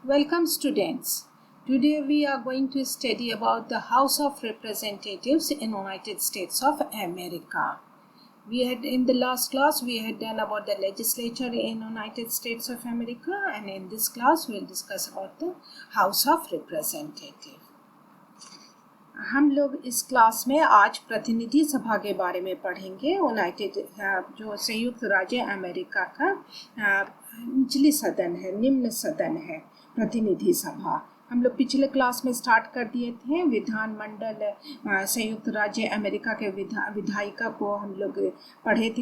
Welcome students. Today we are going to study about the House of Representatives in United States of America. We had in the last class we had done about the legislature in United States of America, and in this class we will discuss about the House of Representatives. हम लोग इस class में आज प्रतिनिधि सभा के बारे में पढ़ेंगे। यूनाइटेड जो संयुक्त राज्य अमेरिका का निचली सदन है, निम्न सदन है प्रतिनिधि सभा। हम लोग पिछले क्लास में स्टार्ट कर दिए थे विधानमंडल संयुक्त राज्य अमेरिका के विधायिका को हम लोग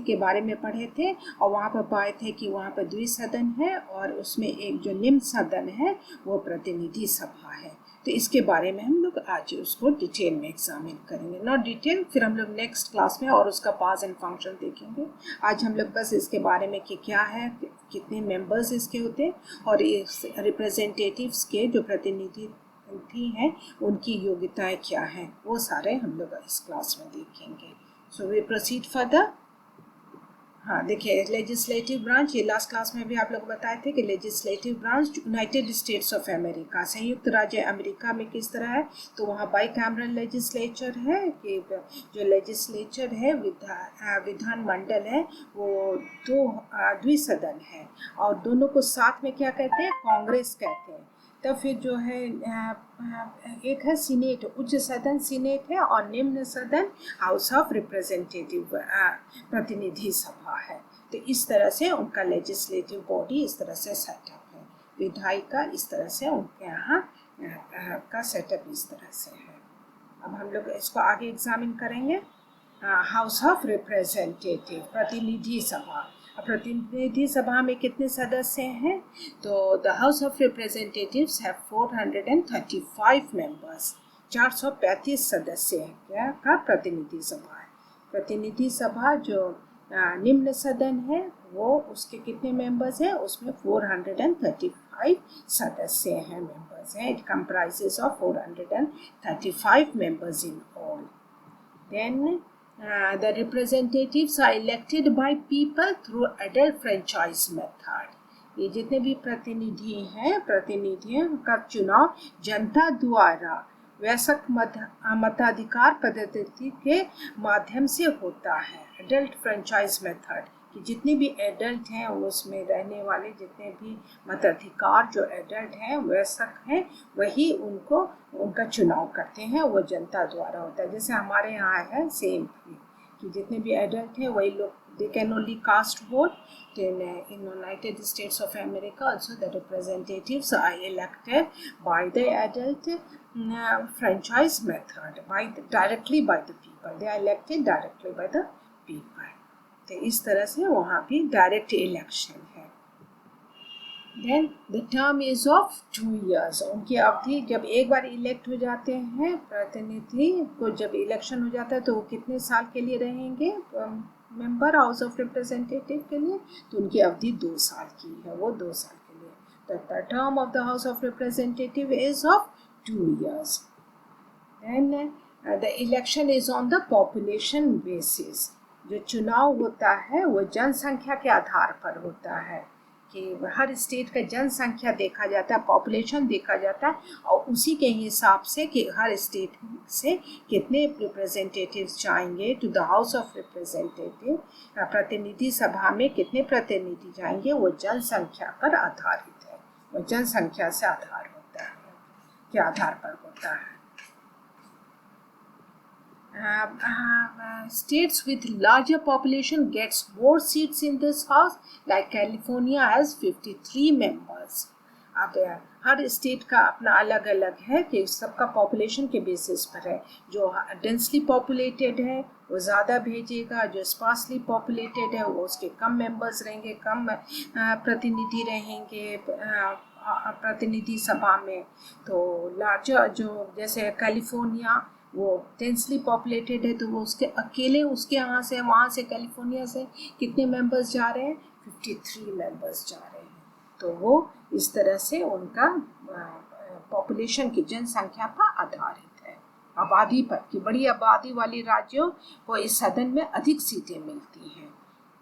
के बारे में पढ़े थे, और वहाँ पर पाए थे कि वहाँ पर द्विसदन है और उसमें एक जो निम्न सदन है वो प्रतिनिधि सभा है। तो इसके बारे में हम लोग आज उसको डिटेल में एग्जामिन करेंगे, नॉट डिटेल, फिर हम लोग नेक्स्ट क्लास में और उसका पास एंड फंक्शन देखेंगे। आज हम लोग बस इसके बारे में कि क्या है, कितने मेंबर्स इसके होते हैं, और इस रिप्रेजेंटेटिव्स के जो प्रतिनिधि हैं उनकी योग्यताएं क्या हैं, वो सारे हम लोग इस क्लास में देखेंगे। So we proceed further. हाँ देखिए, लेजिस्लेटिव ब्रांच, ये लास्ट क्लास में भी आप लोग बताए थे कि legislative branch United States of America संयुक्त राज्य अमेरिका में किस तरह है। तो वहाँ बाई कैमरल लेजिस्लेचर है कि जो लेजिस्लेचर है विधानमंडल है वो द्विसदन है, और दोनों को साथ में क्या कहते हैं, कांग्रेस कहते हैं। तो फिर जो है एक है सीनेट, उच्च सदन सीनेट है, और निम्न सदन हाउस ऑफ रिप्रेजेंटेटिव प्रतिनिधि सभा है। तो इस तरह से उनका लेजिस्लेटिव बॉडी इस तरह से सेटअप है, विधायिका इस तरह से उनके यहाँ का सेटअप इस तरह से है। अब हम लोग इसको आगे एग्जामिन करेंगे। हाउस ऑफ रिप्रेजेंटेटिव प्रतिनिधि सभा, प्रतिनिधि सभा में कितने सदस्य हैं? तो the house of representatives have 435 members, 435 सदस्य हैं क्या का प्रतिनिधि सभा है। प्रतिनिधि सभा जो निम्न सदन है वो उसके कितने मेंबर्स हैं? उसमें 435 सदस्य हैं, मेंबर्स हैं। It comprises of 435 members in all. Then the representatives are elected by people through adult franchise method. ये जितने भी प्रतिनिधि हैं, प्रतिनिधियों का चुनाव जनता द्वारा वयस्क मताधिकार पद्धति के माध्यम से होता है। एडल्ट फ्रेंचाइज मेथड कि जितने भी एडल्ट हैं उसमें रहने वाले जितने भी मताधिकार जो एडल्ट हैं वयस्क हैं वही उनका चुनाव करते हैं, वो जनता द्वारा होता है। जैसे हमारे यहाँ है सेम कि जितने भी एडल्ट हैं वही लोग, they can only cast vote. Then in United States of America also the representatives are elected by the adult franchise method, directly by the people. They are elected directly by the people. तो इस तरह से वहाँ भी direct election है। Then the term is of 2 years. उनकी अवधि जब एक बार इलेक्ट हो जाते हैं, प्रतिनिधि को जब इलेक्शन हो जाता है तो वो कितने साल के लिए रहेंगे मेंबर हाउस ऑफ रिप्रेजेंटेटिव के लिए? तो उनकी अवधि 2 साल की है, वो 2 साल के लिए। The term of the House of Representative is of 2 years. Then the election is on the population basis. जो चुनाव होता है वो जनसंख्या के आधार पर होता है कि हर स्टेट का जनसंख्या देखा जाता है, पॉपुलेशन देखा जाता है, और उसी के हिसाब से कि हर स्टेट से कितने रिप्रेजेंटेटिव्स जाएंगे to the house of representative, प्रतिनिधि सभा में कितने प्रतिनिधि जाएंगे, वो जनसंख्या पर आधारित है, वो जनसंख्या से आधार होता है, के आधार पर होता है। States with larger population gets more seats in this house, like California has 53 members. अब हर स्टेट का अपना अलग अलग है कि सबका पॉपुलेशन के बेसिस पर है। जो डेंसली पॉपुलेटेड है वो ज़्यादा भेजेगा, जो स्पार्सली पॉपुलेटेड है वो उसके कम मेंबर्स रहेंगे, कम प्रतिनिधि रहेंगे प्रतिनिधि सभा में। तो लार्जर जो जैसे कैलिफोर्निया वो डेंसली पॉपुलेटेड है तो वो उसके अकेले उसके यहाँ से वहाँ से कैलिफोर्निया से कितने मेंबर्स जा रहे हैं? 53 मेंबर्स जा रहे हैं। तो वो इस तरह से उनका पॉपुलेशन की जनसंख्या पर आधारित है, आबादी पर, कि बड़ी आबादी वाली राज्यों को इस सदन में अधिक सीटें मिलती हैं।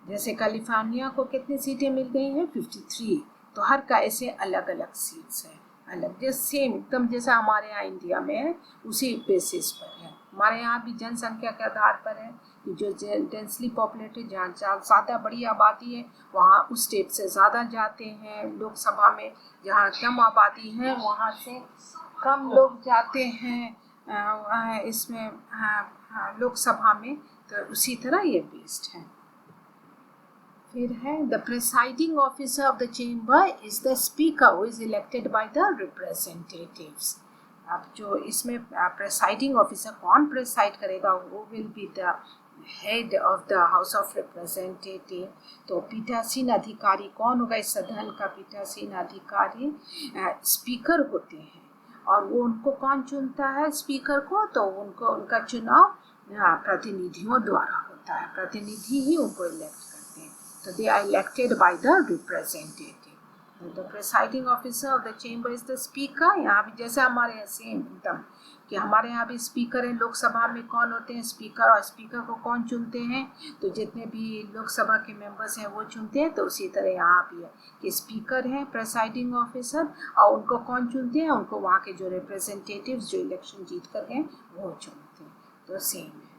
जैसे कैलिफोर्निया को कितनी सीटें मिल गई हैं? 53। तो हर का ऐसे अलग अलग सीट्स हैं। अलग, जैसे सेम एकदम जैसा हमारे यहाँ इंडिया में है उसी बेसिस पर है। हमारे यहाँ भी जनसंख्या के आधार पर है कि जो डेंसली पॉपुलेटेड, जहाँ ज़्यादा बड़ी आबादी है वहाँ उस स्टेट से ज़्यादा जाते हैं लोकसभा में, जहाँ कम आबादी है वहाँ से कम लोग जाते हैं इसमें लोकसभा में। तो उसी तरह ये बेस्ड है। फिर है the presiding officer of the chamber is the speaker who is elected by the representatives. अब जो इसमें प्रिसाइडिंग ऑफिसर कौन प्रिसाइड करेगा, वो will be the head of the house of representative. तो पीठासीन अधिकारी कौन होगा इस सदन का? पीठासीन अधिकारी स्पीकर होते हैं, और वो उनको कौन चुनता है स्पीकर को? तो उनको उनका चुनाव प्रतिनिधियों द्वारा होता है, प्रतिनिधि ही उनको इलेक्ट करते हैं। तो they are elected by the representative. The presiding officer of the chamber is the speaker. यहाँ भी जैसे हमारे यहाँ सेम एकदम कि हमारे यहाँ भी स्पीकर है, लोकसभा में कौन होते हैं? स्पीकर। और स्पीकर को कौन चुनते हैं? तो जितने भी लोकसभा के मेंबर्स हैं वो चुनते हैं। तो उसी तरह यहाँ भी है कि स्पीकर है प्रेसाइडिंग ऑफिसर, और उनको कौन चुनते हैं? उनको वहाँ के जो रिप्रेजेंटेटिव्स जो इलेक्शन जीत कर गए वो चुनते हैं। तो सेम है।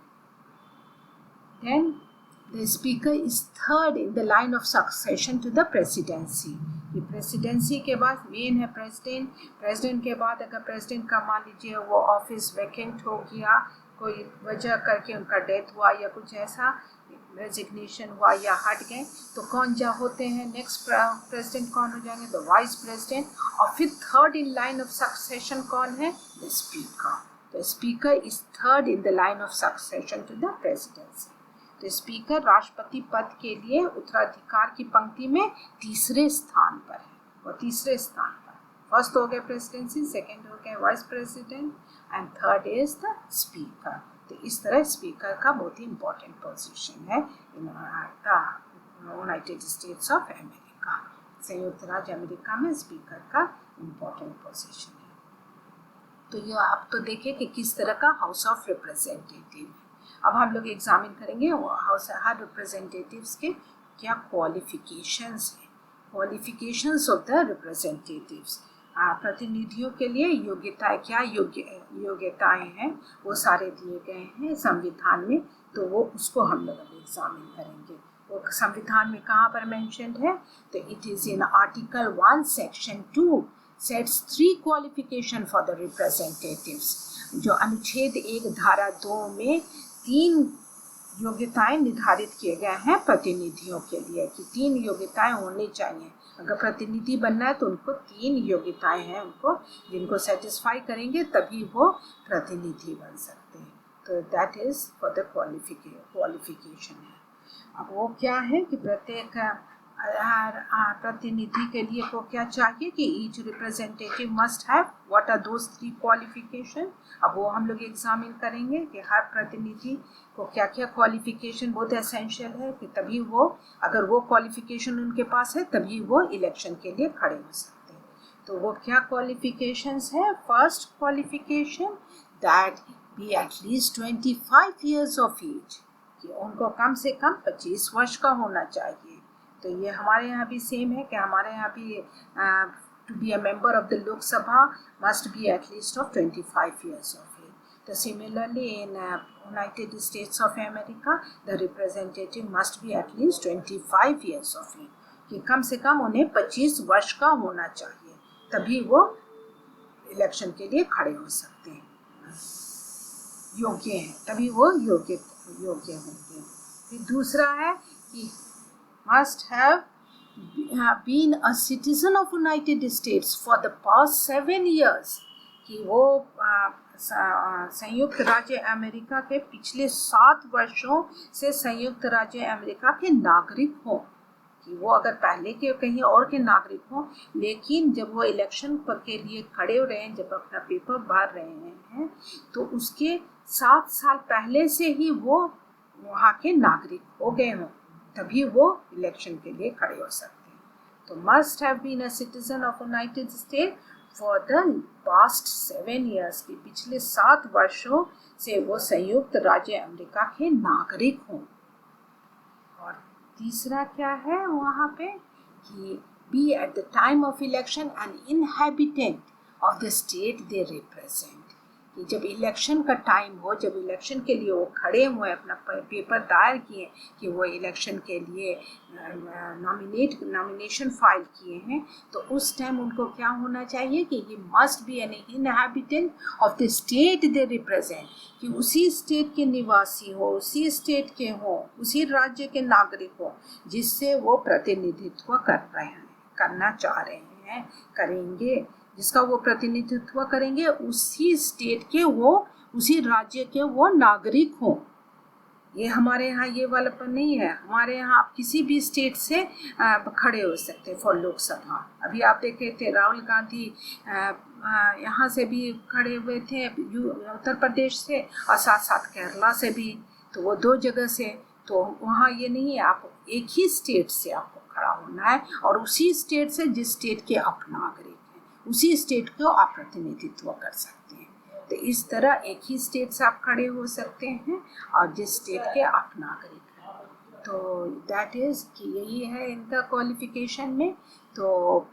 Then the speaker is third in the line of succession to the presidency. ये प्रेसिडेंसी के बाद मेन है प्रेसिडेंट। प्रेसिडेंट के बाद अगर प्रेसिडेंट का मान लीजिए वो ऑफिस वैकेंट हो गया, कोई वजह करके उनका डेथ हुआ या कुछ ऐसा रेजिग्नेशन हुआ या हट गए, तो कौन जा होते हैं नेक्स्ट प्रेसिडेंट? कौन हो जाएंगे? तो वाइस प्रेसिडेंट। और फिर third in line of succession कौन है? The speaker. The speaker is third in the line of succession to the presidency. तो स्पीकर राष्ट्रपति पद के लिए उत्तराधिकार की पंक्ति में तीसरे स्थान पर है, वो तीसरे स्थान पर। फर्स्ट हो गए प्रेसिडेंसी, सेकंड हो गए vice president, and third is the speaker. तो इस तरह स्पीकर का बहुत ही इम्पोर्टेंट पोजीशन है इन यूनाइटेड स्टेट्स ऑफ अमेरिका। संयुक्त राज्य अमेरिका में स्पीकर का इम्पोर्टेंट पोजीशन है। तो ये आप तो देखें कि किस तरह का हाउस ऑफ रिप्रेजेंटेटिव है। अब हम लोग एग्जामिन करेंगे हाउस हर रिप्रेजेंटेटिव्स के क्या क्वालिफिकेशंस हैं, क्वालिफिकेशंस ऑफ द रिप्रेजेंटेटिव्स। प्रतिनिधियों के लिए योग्यताएं, क्या योग्यताएं हैं वो सारे दिए गए हैं संविधान में। तो वो उसको हम लोग अब एग्जामिन करेंगे। वो संविधान में कहाँ पर मेंशन्ड है? तो it is in article 1 section 2 sets 3 qualification for the representatives. जो अनुच्छेद 1 धारा 2 में 3 योग्यताएं निर्धारित किए गए हैं प्रतिनिधियों के लिए कि 3 योग्यताएं होनी चाहिए। अगर प्रतिनिधि बनना है तो उनको 3 योग्यताएं हैं उनको, जिनको सेटिस्फाई करेंगे तभी वो प्रतिनिधि बन सकते हैं। तो that is for the qualification है। अब वो क्या है कि प्रत्येक प्रतिनिधि के लिए को क्या चाहिए कि each representative must have what are those 3 qualification. अब वो हम लोग एग्जामिन करेंगे कि हर प्रतिनिधि को क्या क्या क्वालिफिकेशन बहुत एसेंशियल है कि तभी वो, अगर वो क्वालिफिकेशन उनके पास है तभी वो इलेक्शन के लिए खड़े हो सकते हैं। तो वो क्या क्वालिफिकेशंस है? First qualification that be at least 25 years of age, कि उनको कम से कम 25 वर्ष का होना चाहिए। तो ये हमारे यहाँ भी सेम है कि हमारे यहाँ भी to be a member of the Lok Sabha must be at least of 25 years of age. तो similarly in United States of America the representative must be at least 25 years of age, कि कम से कम उन्हें 25 वर्ष का होना चाहिए तभी वो इलेक्शन के लिए खड़े हो सकते हैं, योग्य हैं, तभी वो योग्य होंगे। फिर दूसरा है कि must have been a citizen of United States for the past 7 years, कि वो संयुक्त राज्य अमेरिका के पिछले 7 वर्षों से संयुक्त राज्य अमेरिका के नागरिक हों, कि वो अगर पहले के कहीं और के नागरिक हों, लेकिन जब वो इलेक्शन के लिए खड़े हो रहे हैं, जब अपना पेपर भर रहे हैं, तो उसके 7 साल पहले से ही वो वहाँ के नागरिक हो गए हों, तभी वो इलेक्शन के लिए खड़े हो सकते हैं। तो must have been a citizen of United State for the past 7 years, की पिछले 7 वर्षों से वो संयुक्त राज्य अमेरिका के नागरिक हों। और तीसरा क्या है वहाँ पे कि be at the time of election an inhabitant of the state they represent. कि जब इलेक्शन का टाइम हो, जब इलेक्शन के लिए वो खड़े हुए, अपना पेपर दायर किए कि वो इलेक्शन के लिए नॉमिनेशन फाइल किए हैं, तो उस टाइम उनको क्या होना चाहिए कि he must be an inhabitant of the state they represent, कि उसी स्टेट के निवासी हो, उसी स्टेट के हो, उसी राज्य के नागरिक हो जिससे वो प्रतिनिधित्व कर रहे हैं, करना चाह रहे हैं, करेंगे, जिसका वो प्रतिनिधित्व करेंगे, उसी स्टेट के वो, उसी राज्य के वो नागरिक हो। ये हमारे यहाँ ये वालापन नहीं है। हमारे यहाँ आप किसी भी स्टेट से खड़े हो सकते हैं फॉर लोकसभा। अभी आप देखे थे राहुल गांधी यहाँ से भी खड़े हुए थे, उत्तर प्रदेश से, और साथ साथ केरला से भी, तो वो 2 जगह से। तो वहाँ ये नहीं है, आप एक ही स्टेट से आपको खड़ा होना है, और उसी स्टेट से जिस स्टेट के आप नागरिक हैं, उसी स्टेट को आप प्रतिनिधित्व कर सकते हैं। तो इस तरह एक ही स्टेट से आप खड़े हो सकते हैं और जिस स्टेट के आप नागरिक हैं। तो दैट इज़ कि यही है इनका क्वालिफिकेशन में। तो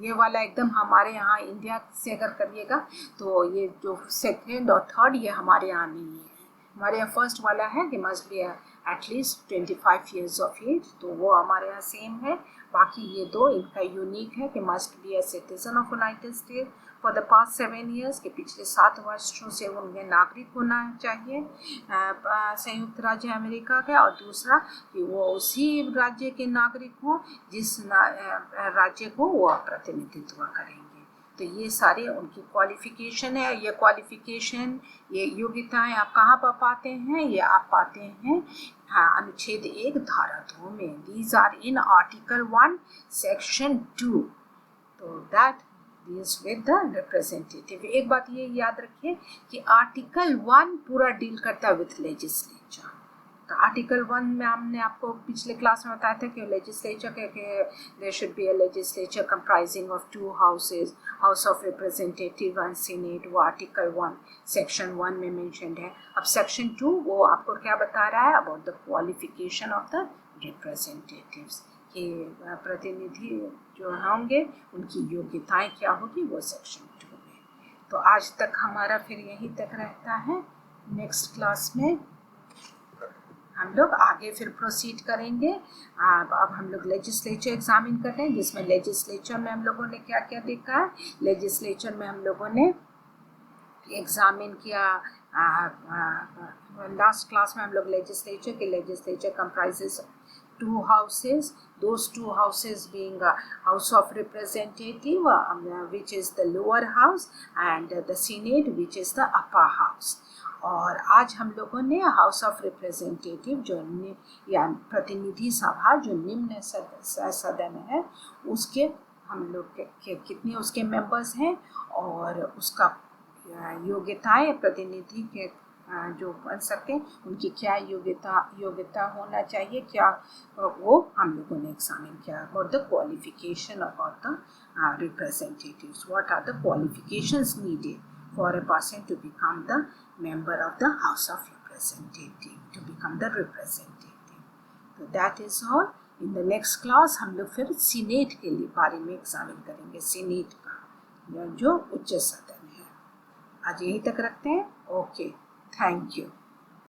ये वाला एकदम हमारे यहाँ इंडिया से अगर करिएगा तो ये जो सेकेंड और थर्ड ये हमारे यहाँ नहीं है। हमारे यहाँ फर्स्ट वाला है कि must be at least 25 years of age, तो वो हमारे यहाँ सेम है। बाकी ये 2 इनका यूनिक है कि must be a citizen of United State for the past 7 years, के पिछले 7 वर्षों से उनमें नागरिक होना चाहिए संयुक्त राज्य अमेरिका के, और दूसरा कि वो उसी राज्य के नागरिक हों जिस राज्य को वो प्रतिनिधित्व करेंगे। तो ये सारे उनकी क्वालिफिकेशन है। ये क्वालिफिकेशन, ये योग्यताएं आप कहाँ पर पाते हैं? ये आप पाते हैं अनुच्छेद 1 धारा 2 में। These are in article 1 section 2। तो that deals with the representative. एक बात ये याद रखिए कि आर्टिकल 1 पूरा डील करता है विथ लेजिस्लेचर। तो आर्टिकल 1 में हमने आपको पिछले क्लास में बताया था कि लेजिस्लेचर के there should be a legislature comprising of 2 houses, house of representative and senate. वो आर्टिकल 1 सेक्शन 1 में मेंशन्ड है। अब सेक्शन 2 वो आपको क्या बता रहा है? About the qualification of the representatives, कि प्रतिनिधि जो होंगे उनकी योग्यताएं क्या होगी, वो सेक्शन 2 में। तो आज तक हमारा फिर यहीं तक रहता है। नेक्स्ट क्लास में हम लोग आगे फिर प्रोसीड करेंगे। अब हम लोग लेजिस्लेचर एग्जामिन करते हैं, जिसमें लेजिस्लेचर में हम लोगों ने क्या क्या देखा है। लेजिस्लेचर में हम लोगों ने एग्जामिन किया, लास्ट क्लास में हम लोग legislature comprises 2 houses, those 2 houses being House of Representative, which is the lower house, and the Senate, which is the upper house. और आज हम लोगों ने हाउस ऑफ रिप्रेजेंटेटिव जो या प्रतिनिधि सभा जो निम्न सदन है, उसके हम लोग के कितने उसके मेंबर्स हैं और उसका योग्यताएं, प्रतिनिधि के जो बन सकते हैं उनकी क्या योग्यता होना चाहिए, क्या वो हम लोगों ने एग्जामिन किया। About the qualification about the representatives, what are the qualifications needed for a person to become the member of the House of Representative, to become the representative. So that is all. In the next class हम लोग फिर senate के लिए बारे में examine करेंगे, senate का जो उच्च सदन है। आज यहीं तक रखते हैं। Okay, thank you.